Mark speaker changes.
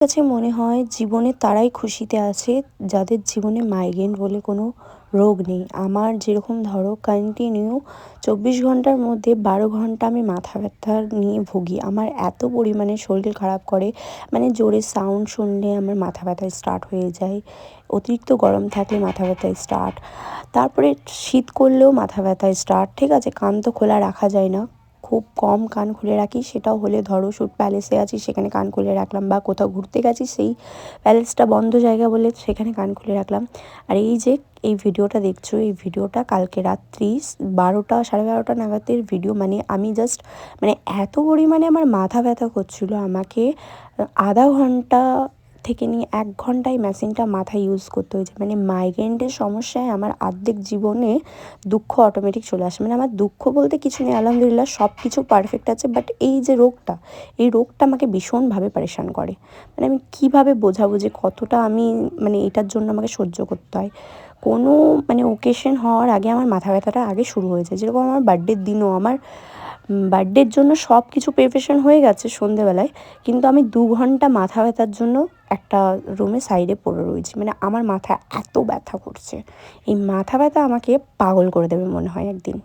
Speaker 1: কাছে মনে হয় জীবনে তারাই খুশিতে আছে যাদের জীবনে মাইগ্রেন বলে কোনো রোগ নেই। আমার যেরকম ধরো কন্টিনিউ 24 ঘন্টার মধ্যে 12 ঘন্টা আমি মাথা ব্যথা নিয়ে ভুগি। আমার এত পরিমাণে শরীর খারাপ করে, মানে জোরে সাউন্ড শুনলে আমার মাথা ব্যথা স্টার্ট হয়ে যায়, অতিরিক্ত গরম থাকলে মাথা ব্যথা স্টার্ট, তারপরে শীত করলেও মাথা ব্যথা স্টার্ট। ঠিক আছে, কান তো খোলা রাখা যায় না, খুব কম কান খুলে রাখি, সেটাও হলে ধরো শ্যুট প্যালেসে আছি সেখানে কান খুলে রাখলাম, বা কোথাও ঘুরতে গেছি সেই প্যালেসটা বন্ধ জায়গা বলে সেখানে কান খুলে রাখলাম। আর এই যে এই ভিডিওটা দেখছো, এই ভিডিওটা কালকে রাত্রি 12টা 12:30 নাগাদের ভিডিও। মানে আমি জাস্ট মানে এত পরিমাণে আমার মাথা ব্যথা করছিল, আমাকে আধা ঘন্টা থেকে নিয়ে 1 ঘন্টা এই মেশিনটা মাথায় ইউজ করতে হয়েছে। মানে মাইগ্রেনের সমস্যায় আমার অর্ধেক জীবনে দুঃখ অটোমেটিক চলে আসে। মানে আমার দুঃখ বলতে কিছু নেই, আলহামদুলিল্লাহ সব কিছু পারফেক্ট আছে, বাট এই যে রোগটা, এই রোগটা আমাকে ভীষণভাবে পরেশান করে। মানে আমি কীভাবে বোঝাবো যে কতটা আমি, মানে এটার জন্য আমাকে সহ্য করতে হয়। কোনো মানে ওকেশন হওয়ার আগে আমার মাথা ব্যথাটা আগে শুরু হয়েছে। যেরকম আমার বার্থডের দিনও আমার বার্থডের জন্য সব কিছু প্রিপারেশন হয়ে গেছে সন্ধেবেলায়, কিন্তু আমি 2 ঘন্টা মাথা ব্যথার জন্য একটা রুমে সাইডে পড়ে রয়েছি। মানে আমার মাথা এত ব্যথা করছে, এই মাথা ব্যথা আমাকে পাগল করে দেবে মনে হয় একদিন।